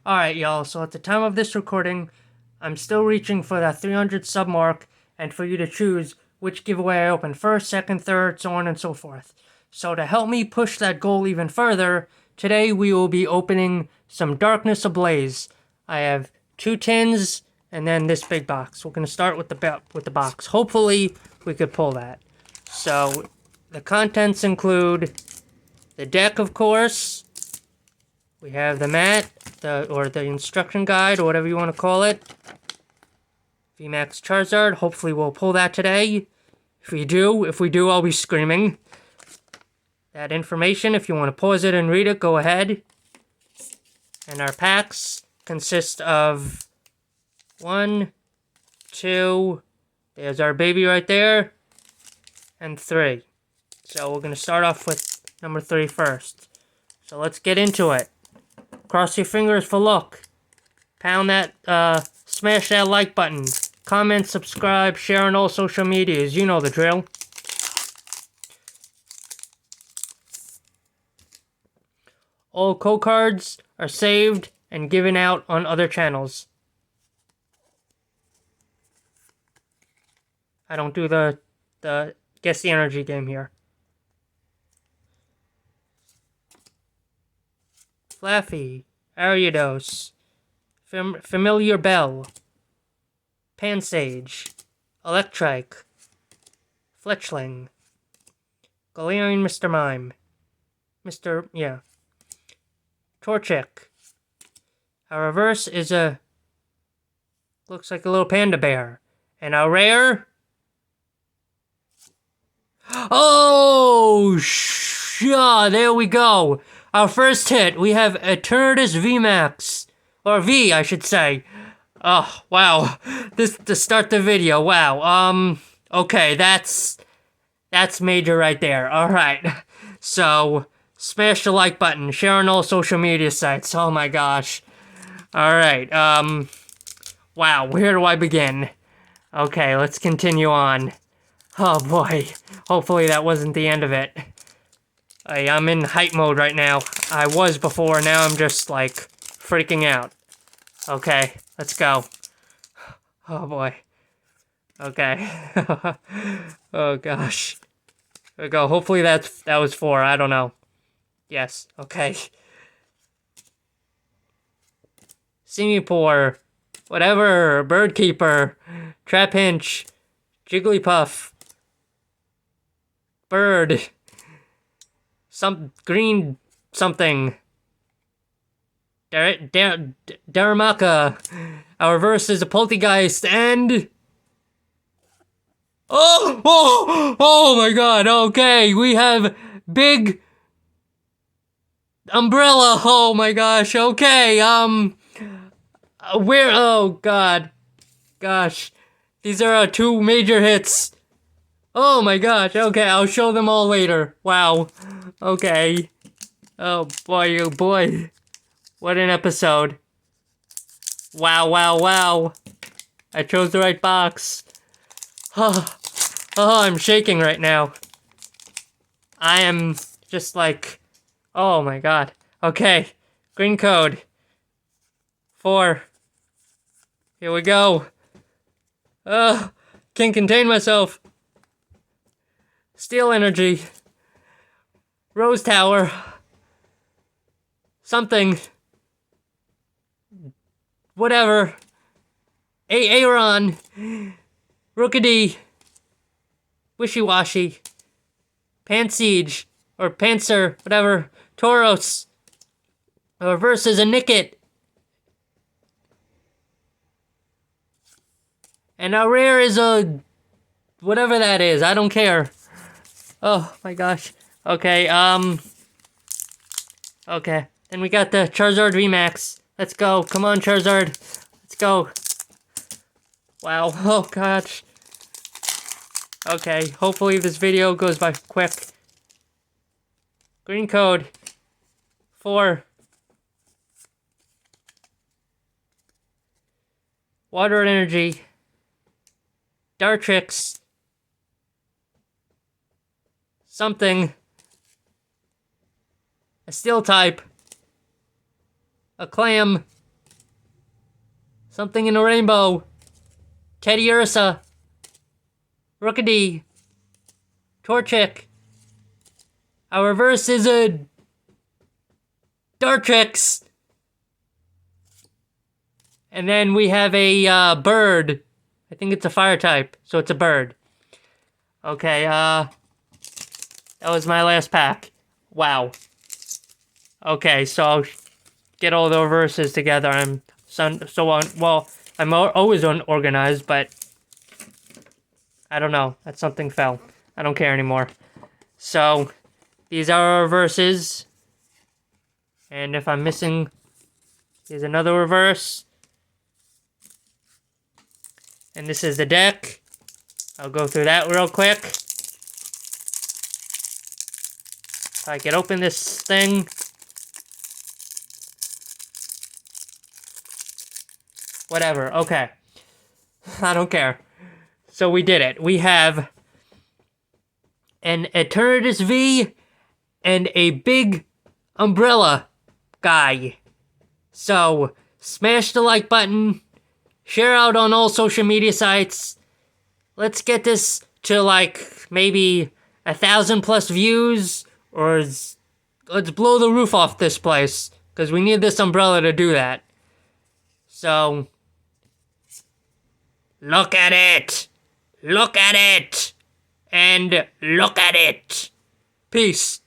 Alright, y'all, so at the time of this recording, I'm still reaching for that 300 sub mark, and for you to choose which giveaway I open first, second, third, so on and so forth. So to help me push that goal even further, today we will be opening some Darkness Ablaze. I have 2 tins, and then this big box. We're going to start with the box. Hopefully, we could pull that. So, the contents include the deck, of course. We have the mat, or the instruction guide, or whatever you want to call it. VMAX Charizard. Hopefully we'll pull that today. If we do, I'll be screaming. That information, if you want to pause it and read it, go ahead. And our packs consist of 1, 2, there's our baby right there, and 3. So we're going to start off with number 3 first. So let's get into it. Cross your fingers for luck. Pound that, smash that like button. Comment, subscribe, share on all social medias. You know the drill. All code cards are saved and given out on other channels. I don't do the guess the energy game here. Flaffy, Ariados, Familiar Bell, Pansage, Electrike, Fletchling, Galarian Mr. Mime, Torchic. Our reverse is looks like a little panda bear. And our rare... Oh, there we go. Our first hit, we have Eternatus VMAX. Or V, I should say. Oh, wow. This to start the video, wow. Okay, that's major right there. Alright. So, smash the like button, share on all social media sites. Oh my gosh. Alright, wow, where do I begin? Okay, let's continue on. Oh boy, hopefully that wasn't the end of it. I'm in hype mode right now. I was before, now I'm just, like, freaking out. Okay, let's go. Oh boy. Okay. Oh gosh. There we go, hopefully that was 4, I don't know. Yes, okay. Simipour, whatever, Birdkeeper, Trapinch, Jigglypuff, Bird, some green something, Darumaka, our reverse is a Poltegeist, and... Oh my god, okay, we have Big Umbrella, oh my gosh, okay, oh god, gosh, these are our 2 major hits. Oh my gosh, okay, I'll show them all later. Wow, okay. Oh boy, what an episode. Wow. I chose the right box. Oh, I'm shaking right now. I am just like, oh my god. Okay, green code. 4. Here we go. Can't contain myself. Steel Energy. Rose Tower. Something. Whatever. Aeron. Rookidee. Wishy-Washy. Pansage. Or Panzer. Whatever. Tauros. The reverse is a Nickit. And our rare is a... whatever that is. I don't care. Oh my gosh. Okay, okay. Then we got the Charizard VMAX. Let's go. Come on, Charizard. Let's go. Wow. Oh gosh. Okay, hopefully this video goes by quick. Green code. 4. Water Energy. Dartrix. Something. A Steel type. A Clam. Something in the rainbow. Teddy Ursa. Rookity. Torchic. Our reverse is a Dartrix. And then we have a bird. I think it's a fire type, so it's a bird. Okay, that was my last pack. Wow. Okay, so I'll get all the reverses together. I'm always unorganized, but I don't know. That something fell. I don't care anymore. So these are our reverses. And if I'm missing, here's another reverse. And this is the deck. I'll go through that real quick. If I can open this thing. Whatever, okay. I don't care. So we did it. We have an Eternatus V and a big umbrella guy. So, smash the like button. Share out on all social media sites. Let's get this to like maybe 1,000+ views, or let's blow the roof off this place, because we need this umbrella to do that. So, look at it! Look at it! And look at it! Peace.